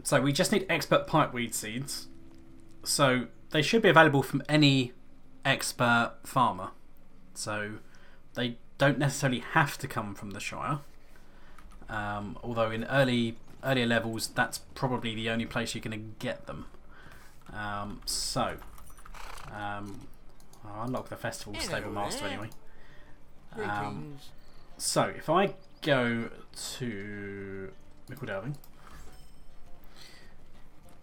So we just need expert pipeweed seeds. So they should be available from any expert farmer. So they don't necessarily have to come from the Shire. Although in earlier levels, that's probably the only place you're going to get them. I'll unlock the festival stable master anyway. So if I go to Delving.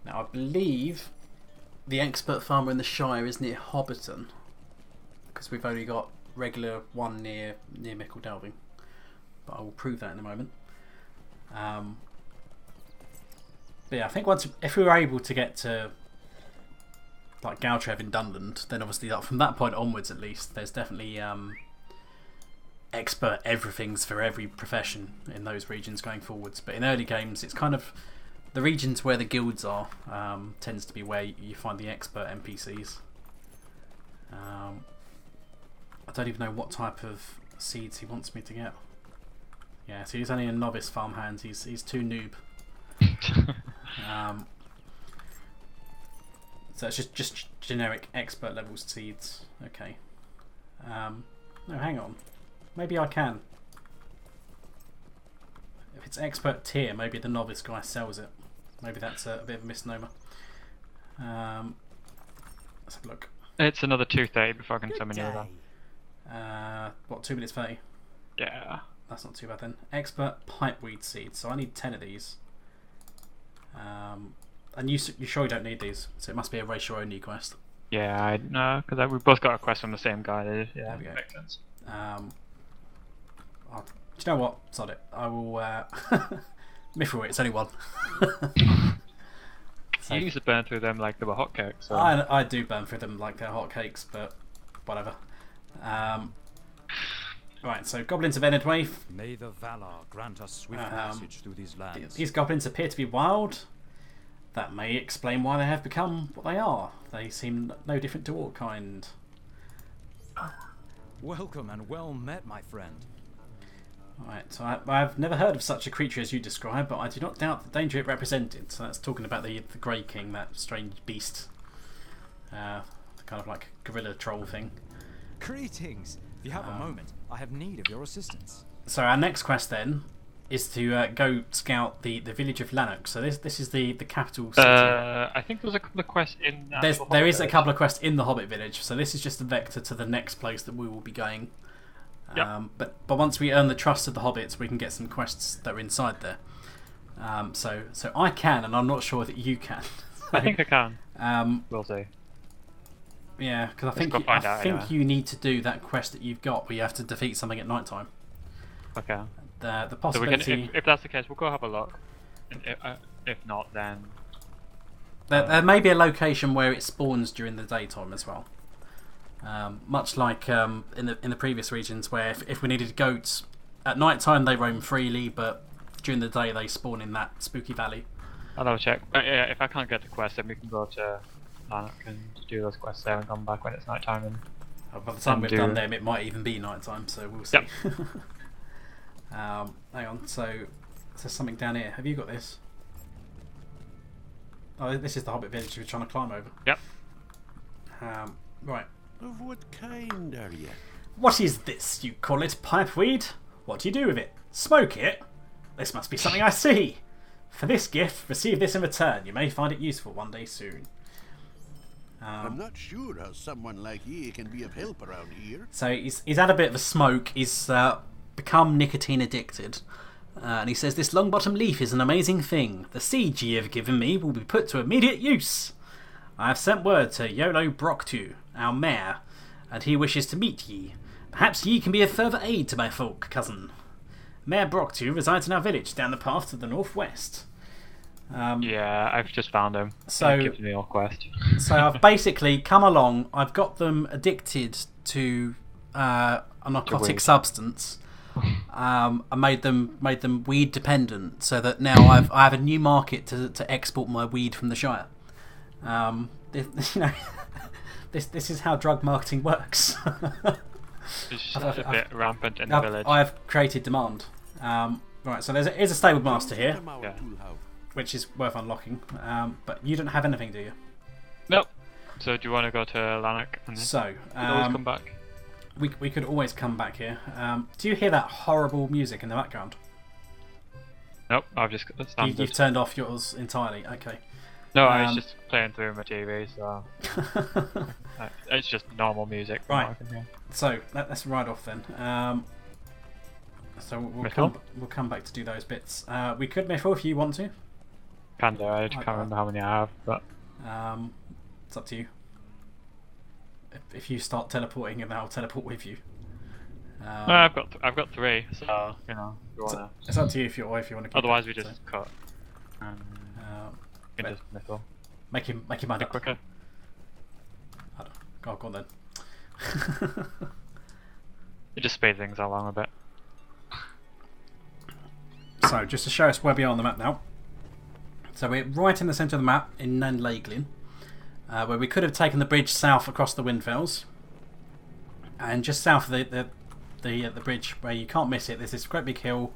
Now I believe the expert farmer in the Shire is near Hobbiton, because we've only got regular one near Delving. But I will prove that in a moment. But yeah, I think if we were able to get to like Galtrev in Dunland, then obviously from that point onwards, at least, there's definitely expert everything's for every profession in those regions going forwards. But in early games, it's kind of the regions where the guilds are tends to be where you find the expert NPCs. I don't even know what type of seeds he wants me to get. Yeah, so he's only a novice farmhand. He's too noob. So it's just generic expert level seeds. Okay. No, hang on. Maybe I can. If it's expert tier, maybe the novice guy sells it. Maybe that's a bit of a misnomer. Let's have a look. It's another 2:30 before I can summon you again. What, 2 minutes 30? Yeah. That's not too bad then. Expert pipeweed seeds. So I need 10 of these. And you sure you don't need these? So it must be a ratio only quest. Yeah, no, because we both got a quest from the same guy. Yeah, that makes sense. Do you know what? Sod it. I will. Mithril, it's only one. So you used to burn through them like they were hotcakes. So. I do burn through them like they're hotcakes, but whatever. Right, so goblins of Enedwaith. May the Valar grant us swift passage through these lands. These goblins appear to be wild. That may explain why they have become what they are. They seem no different to orc kind. Welcome and well met, my friend. Right, so I've never heard of such a creature as you describe, but I do not doubt the danger it represented. So that's talking about the Grey King, that strange beast. The kind of like gorilla troll thing. Greetings. If you have a moment, I have need of your assistance. So our next quest then is to go scout the village of Lhanuch. So this is the capital city. I think there's a couple of quests in. There is a couple of quests in the Hobbit village. So this is just a vector to the next place that we will be going. Yep. But once we earn the trust of the hobbits, we can get some quests that are inside there. So I can, and I'm not sure that you can. I think I can. We'll see. Yeah, because I think you need to do that quest that you've got, where you have to defeat something at night time. Okay. The possibility. So we can, if that's the case, we'll go have a look. If not, then there may be a location where it spawns during the daytime as well. Much like in the previous regions, where if we needed goats at night time, they roam freely, but during the day they spawn in that spooky valley. I'll have a check. Yeah, if I can't get the quest, then we can go to Lhanuch and do those quests there and come back when it's night time. And by the time we've done them, it might even be night time, so we'll see. Yep. Hang on, so there's something down here. Have you got this? Oh, this is the Hobbit village we're trying to climb over. Yep. Right. Of what kind are you? What is this, you call it, pipeweed? What do you do with it? Smoke it? This must be something I see. For this gift, receive this in return. You may find it useful one day soon. I'm not sure how someone like ye can be of help around here. So he's had a bit of a smoke. He's become nicotine addicted. And he says, this long-bottom leaf is an amazing thing. The seed ye have given me will be put to immediate use. I have sent word to Iolo Broctu, our mayor, and he wishes to meet ye. Perhaps ye can be of further aid to my folk, cousin. Mayor Broctu resides in our village down the path to the northwest. Yeah, I've just found him. So he gives me a quest. So I've basically come along. I've got them addicted to a narcotic substance. I made them weed dependent, so that now I have a new market to export my weed from the Shire. This is how drug marketing works. It's just a bit rampant in the village. I've created demand. Right, so there's a stable master here. Yeah. which is worth unlocking. But you don't have anything, do you? Nope. So do you want to go to Lhanuch and then So, we can always come back? we could always come back here. Do you hear that horrible music in the background? Nope, I've just got the standard. You've turned off yours entirely. Okay. No, I was just playing through my TV, so it's just normal music. From Right. what I can hear. So let's ride off then. So we'll come back to do those bits. We could Mythal if you want to. Can do. I just can't remember how many I have, but It's up to you. If you start teleporting, and I'll teleport with you. no, I've got 3, so you know. If you wanna... It's up to you if you want to. Keep Otherwise, it, we just cut. And we can just Mythal. make him mind up. Quicker. Go on then. It just speeds things along a bit. So just to show us where we are on the map now. So we're right in the centre of the map in Laurelin, where we could have taken the bridge south across the Windfells, and just south of the bridge where you can't miss it. There's this great big hill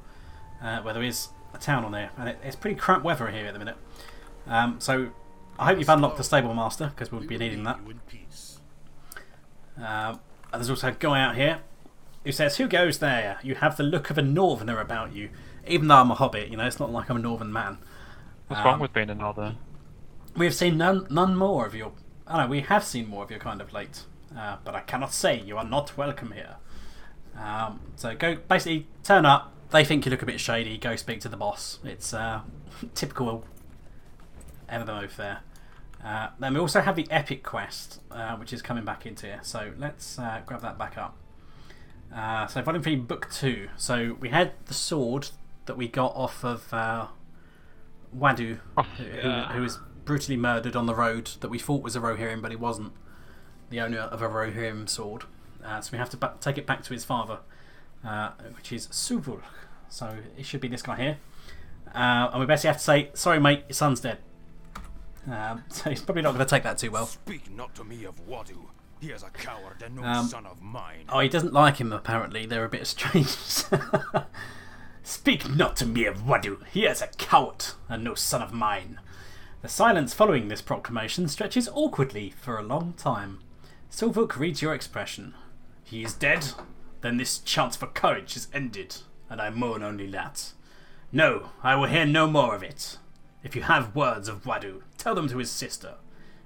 where there is a town on there, and it's pretty crap weather here at the minute. So I hope you've unlocked the stable master because we'll be needing that. And there's also a guy out here who says, "Who goes there? You have the look of a northerner about you." Even though I'm a hobbit, you know, it's not like I'm a northern man. What's wrong with being a northern? We have seen none more of your. I know we have seen more of your kind of late, but I cannot say you are not welcome here. So go basically turn up. They think you look a bit shady. Go speak to the boss. It's typical MMO fare. Then we also have the epic quest, which is coming back into here. So let's grab that back up. So volume 3, book 2. So we had the sword that we got off of Wadu, who was brutally murdered on the road that we thought was a Rohirrim, but he wasn't the owner of a Rohirrim sword. So we have to take it back to his father, which is Suvul. So it should be this guy here. And we basically have to say, "Sorry mate, your son's dead." So he's probably not going to take that too well. Speak not to me of Wadu. He is a coward and no son of mine. Oh, he doesn't like him apparently. They're a bit strange. "Speak not to me of Wadu. He is a coward and no son of mine." The silence following this proclamation stretches awkwardly for a long time. Silvuk reads your expression. "He is dead? Then this chance for courage is ended, and I mourn only that. No, I will hear no more of it. If you have words of Wadu, tell them to his sister.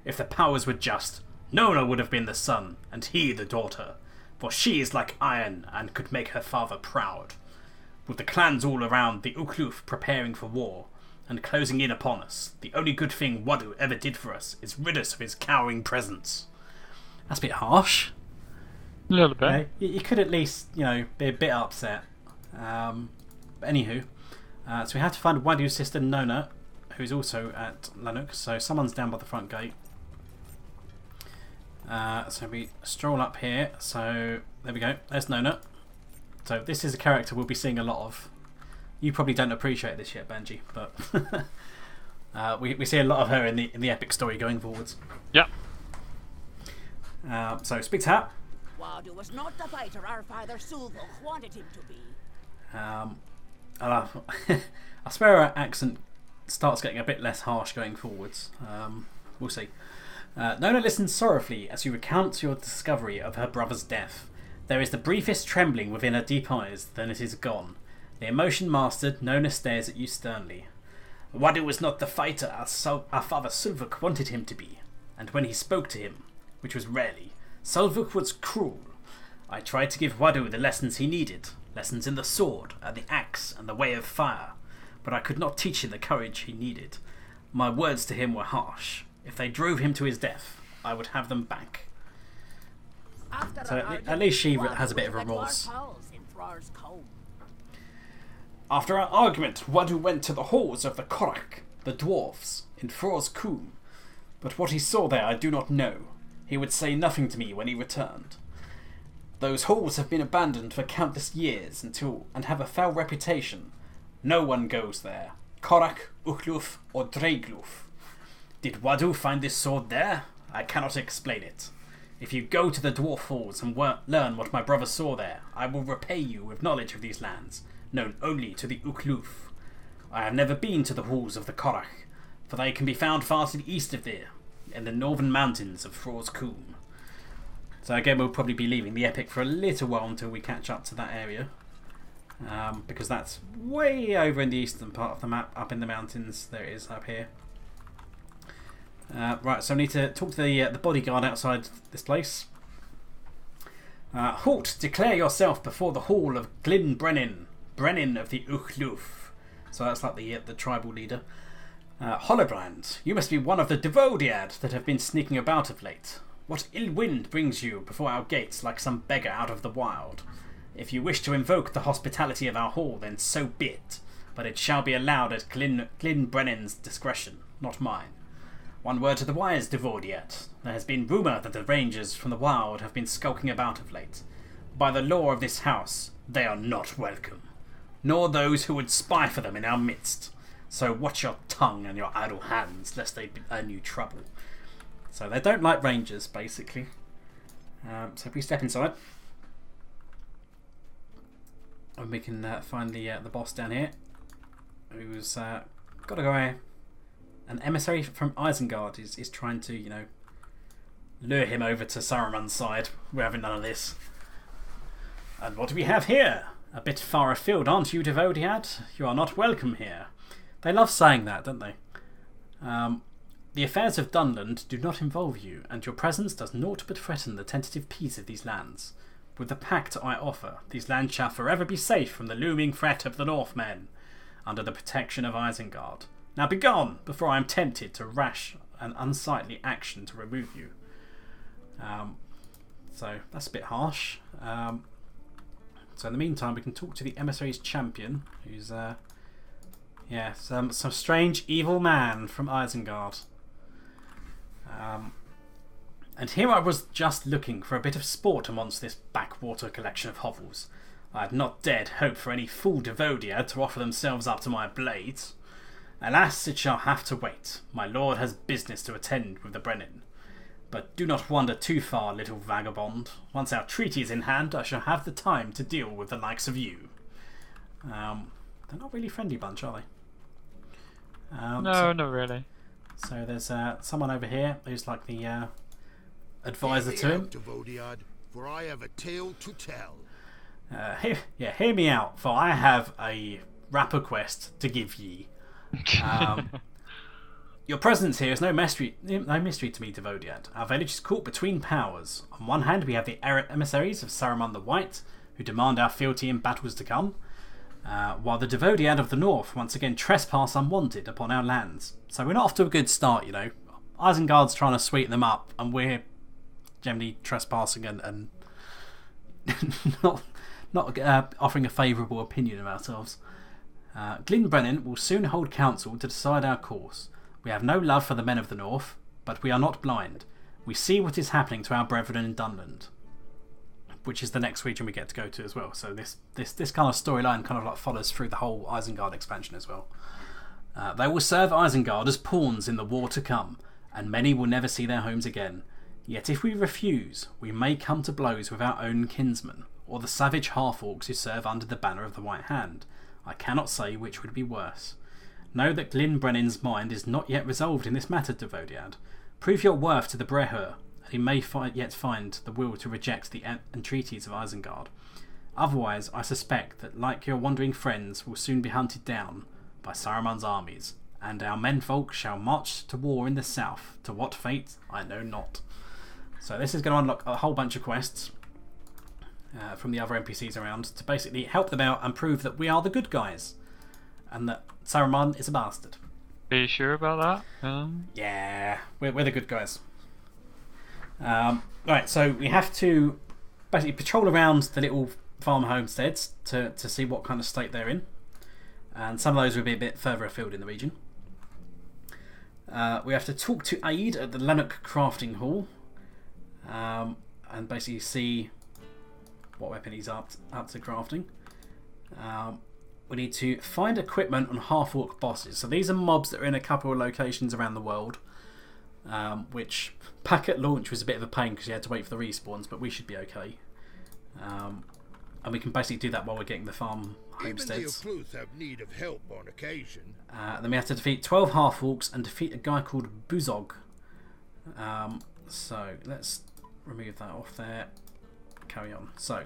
If the powers were just, Nona would have been the son, and he the daughter, for she is like iron and could make her father proud. With the clans all around the Ukluf preparing for war, and closing in upon us, the only good thing Wadu ever did for us is rid us of his cowering presence." That's a bit harsh. A little bit. You could at least, be a bit upset. Anywho, so we have to find Wadu's sister Nona, who's also at Lhanuch. So someone's down by the front gate. So we stroll up here. So there we go. There's Nona. So this is a character we'll be seeing a lot of. You probably don't appreciate this yet, Benji, but we see a lot of her in the epic story going forwards. Yeah. So speak to her. Wadu was not the fighter our father Sulvok wanted him to be. I swear her accent starts getting a bit less harsh going forwards. We'll see. Nona listens sorrowfully as you recount your discovery of her brother's death. There is the briefest trembling within her deep eyes, then it is gone. The emotion mastered, Nona stares at you sternly. "Wadu was not the fighter our father Sulvuk wanted him to be, and when he spoke to him, which was rarely, Sulvuk was cruel. I tried to give Wadu the lessons he needed, lessons in the sword, and the axe, and the way of fire, but I could not teach him the courage he needed. My words to him were harsh. If they drove him to his death, I would have them back." So at least she has a bit of remorse. "After our argument, Wadu went to the halls of the Korak, the dwarfs, in Fror's Coombe. But what he saw there I do not know. He would say nothing to me when he returned. Those halls have been abandoned for countless years and have a foul reputation. No one goes there. Korak, Ukluf, or Dreigluf. Did Wadu find this sword there? I cannot explain it. If you go to the dwarf halls and learn what my brother saw there, I will repay you with knowledge of these lands, known only to the Ukluf. I have never been to the halls of the Korach, for they can be found far to the east of there, in the northern mountains of Fror's Coombe. So again, we'll probably be leaving the epic for a little while until we catch up to that area. Because that's way over in the eastern part of the map, up in the mountains. There it is, up here. Right, so I need to talk to the bodyguard outside this place. Halt! Declare yourself before the hall of Glyn Brenin of the Uchluf. So that's like the tribal leader. Hollobrand, you must be one of the Devodiad that have been sneaking about of late. What ill wind brings you before our gates like some beggar out of the wild? If you wish to invoke the hospitality of our hall, then so be it. But it shall be allowed at Glyn Brennan's discretion, not mine. One word to the wise, Devodiad. There has been rumour that the rangers from the wild have been skulking about of late. By the law of this house, they are not welcome, nor those who would spy for them in our midst. So watch your tongue and your idle hands, lest they earn you trouble. So they don't like rangers, basically. So if we step inside, and we can find the boss down here, who's got to go away. An emissary from Isengard is trying to, lure him over to Saruman's side. We're having none of this. And what do we have here? A bit far afield, aren't you, Devodiad? You are not welcome here. They love saying that, don't they? The affairs of Dunland do not involve you, and your presence does naught but threaten the tentative peace of these lands. With the pact I offer, these lands shall forever be safe from the looming threat of the Northmen, under the protection of Isengard. Now begone, before I am tempted to rash and unsightly action to remove you. So that's a bit harsh. So in the meantime, we can talk to the emissary's champion, who's some strange evil man from Isengard. And here I was just looking for a bit of sport amongst this backwater collection of hovels. I had not dared hope for any fool Devodiad to offer themselves up to my blades. Alas, it shall have to wait. My lord has business to attend with the Brennan. But do not wander too far, little vagabond. Once our treaty is in hand, I shall have the time to deal with the likes of you. They're not really a friendly bunch, are they? No, not really. So there's someone over here who's like the advisor to him. Devodiad, for I have a tale to tell. Hear me out, for I have a rapper quest to give ye. Your presence here is no mystery to me, Devodiad. Our village is caught between powers. On one hand, we have the emissaries of Saruman the White, who demand our fealty in battles to come, while the Devodiad of the North once again trespass unwanted upon our lands. So we're not off to a good start, Isengard's trying to sweeten them up, and we're generally trespassing and not offering a favourable opinion of ourselves. Glyn Brennan will soon hold council to decide our course. We have no love for the men of the North, but we are not blind. We see what is happening to our brethren in Dunland, which is the next region we get to go to as well. So this kind of storyline kind of like follows through the whole Isengard expansion as well. They will serve Isengard as pawns in the war to come, and many will never see their homes again. Yet if we refuse, we may come to blows with our own kinsmen, or the savage half-orcs who serve under the banner of the White Hand. I cannot say which would be worse. Know that Glyn Brennan's mind is not yet resolved in this matter, Devodiad. Prove your worth to the Brehur, and he may yet find the will to reject the entreaties of Isengard. Otherwise, I suspect that, like your wandering friends, will soon be hunted down by Saruman's armies, and our menfolk shall march to war in the south. To what fate, I know not. So this is going to unlock a whole bunch of quests from the other NPCs around to basically help them out and prove that we are the good guys and that Saruman is a bastard. Are you sure about that? Yeah, we're the good guys. Right, so we have to basically patrol around the little farm homesteads to see what kind of state they're in, and some of those will be a bit further afield in the region. We have to talk to Aid at the Lhanuch crafting hall, and basically see what weapon he's up to crafting. We need to find equipment on half-orc bosses. So these are mobs that are in a couple of locations around the world, which back at launch was a bit of a pain because you had to wait for the respawns, but we should be okay. And we can basically do that while we're getting the farm Even the homesteads. Outlying have need of help on occasion. Then we have to defeat 12 half-orcs and defeat a guy called Buzog. So let's remove that off there. Carry on. So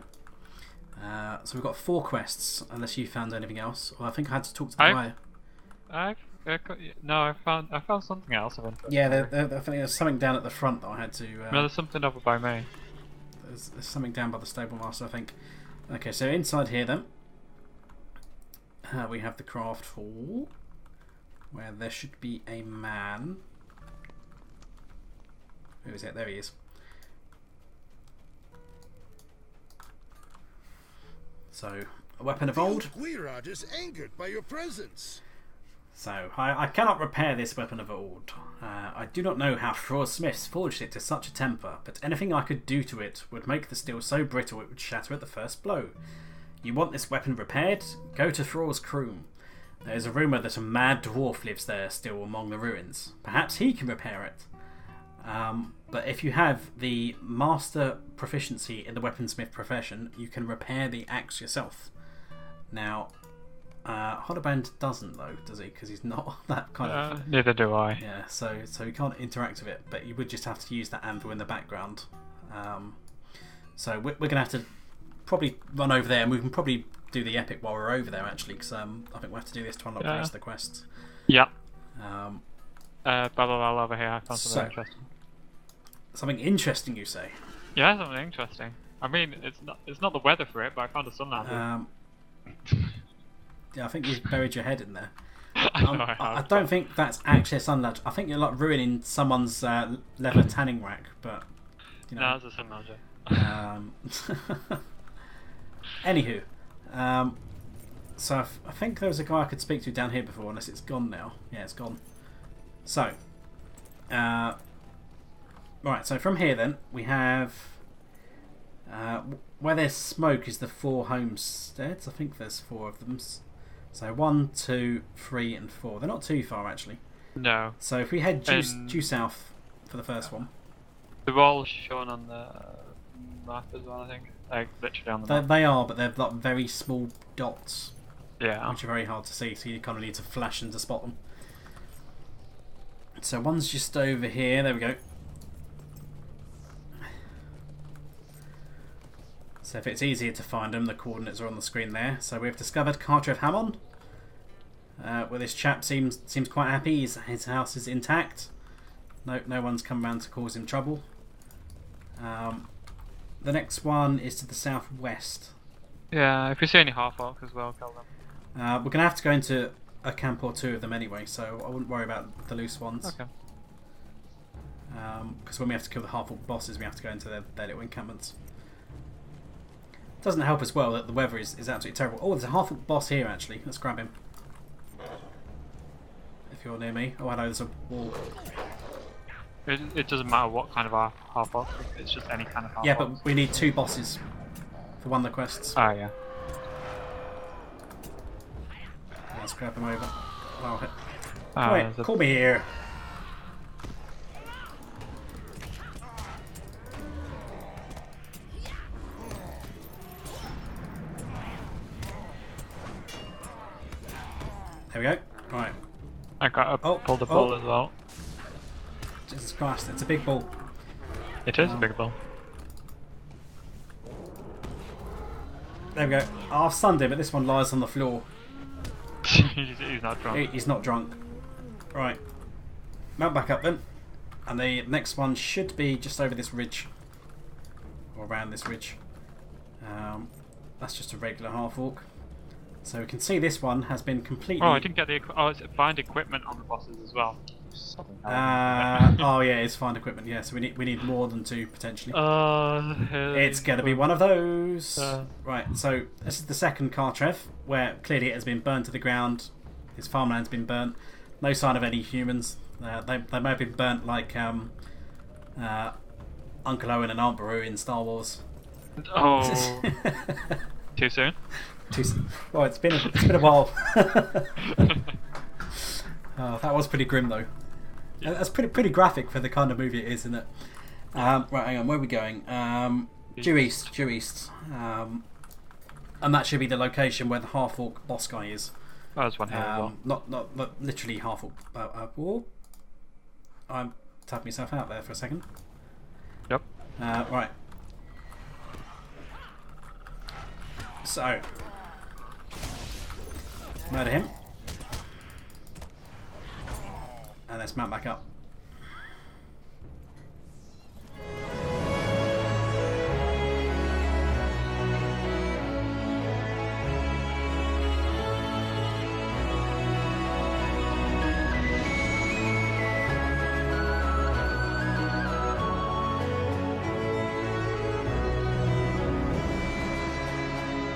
we've got 4 quests, unless you found anything else. Well, I think I had to talk to the guy. No, I found something else of interest. Yeah, I think there's something down at the front that I had to. No, there's something over by me. There's something down by the stable master, I think. Okay, so inside here then, we have the craft hall, where there should be a man. Who is it? There he is. So, a weapon of old. Guirad is angered by your presence. So, I cannot repair this weapon of old. I do not know how Thrall's smiths forged it to such a temper, but anything I could do to it would make the steel so brittle it would shatter at the first blow. You want this weapon repaired? Go to Thrall's Croom. There is a rumour that a mad dwarf lives there still among the ruins. Perhaps he can repair it. But if you have the master proficiency in the weaponsmith profession, you can repair the axe yourself. Now, Hodderband doesn't though, does he? Because he's not that kind of. Neither do I. Yeah, so he can't interact with it, but you would just have to use that anvil in the background. So we're going to have to probably run over there, and we can probably do the epic while we're over there actually, because I think we have to do this to unlock the rest of the quests. Yeah. Blah blah blah over here. I found something interesting. Something interesting, you say? Yeah, something interesting. I mean, it's not the weather for it, but I found a sunlamp. Yeah, I think you've buried your head in there. I I don't think that's actually a sunlight. I think you're like ruining someone's leather tanning rack, but you know. No, it's a sunlamp. Anywho, so I think there was a guy I could speak to down here before, unless it's gone now. Yeah, it's gone. So, right. So from here, then we have where there's smoke is the 4 homesteads. I think there's 4 of them. So 1, 2, 3, and 4. They're not too far actually. No. So if we head due south for the first one. They're all shown on the map as well, I think. Like literally on the map. They are, but they're like very small dots. Yeah. Which are very hard to see, so you kind of need to flash them to spot them. So one's just over here. There we go. So if it's easier to find them, the coordinates are on the screen there. So we've discovered Cartref Hammond. Well, this chap seems quite happy. His house is intact. No one's come around to cause him trouble. The next one is to the southwest. Yeah, if you see any half-orcs as well, kill them. We're going to have to go into a camp or 2 of them anyway, so I wouldn't worry about the loose ones. Okay. Because when we have to kill the half-orc bosses, we have to go into their little encampments. Doesn't help as well that the weather is absolutely terrible. Oh, there's a half-orc boss here actually. Let's grab him. If you're near me. Oh, hello, there's a wall. It doesn't matter what kind of half-orc, it's just any kind of half-orc. Yeah, but we need 2 bosses for one of the quests. Oh, yeah. Let's grab him over. Oh, Oh, wait, call me here. There we go. Right. I got pulled a ball as well. Jesus Christ, it's a big ball. It is a big ball. There we go. Oh, I've stunned him, but this one lies on the floor. He's not drunk. He's not drunk. Right. Mount back up then. And the next one should be just over this ridge. Or around this ridge. That's just a regular half-orc. So we can see this one has been completely... Oh, I didn't get the... find equipment on the bosses as well. oh yeah, it's find equipment. Yeah, so we need more than 2 potentially. It's going to be one of those. Right, so this is the second Cartref, where clearly it has been burnt to the ground. His farmland's been burnt. No sign of any humans. They may have been burnt like Uncle Owen and Aunt Beru in Star Wars. Oh, too soon? Well, it's been a while. Oh, that was pretty grim though. That's pretty graphic for the kind of movie it is, isn't it? Right, hang on. Where are we going? Due east. And that should be the location where the half-orc boss guy is. Oh, there's one here as well. Not literally half-orc. I'm tapping myself out there for a second. Yep. Right. So, murder him. And let's mount back up.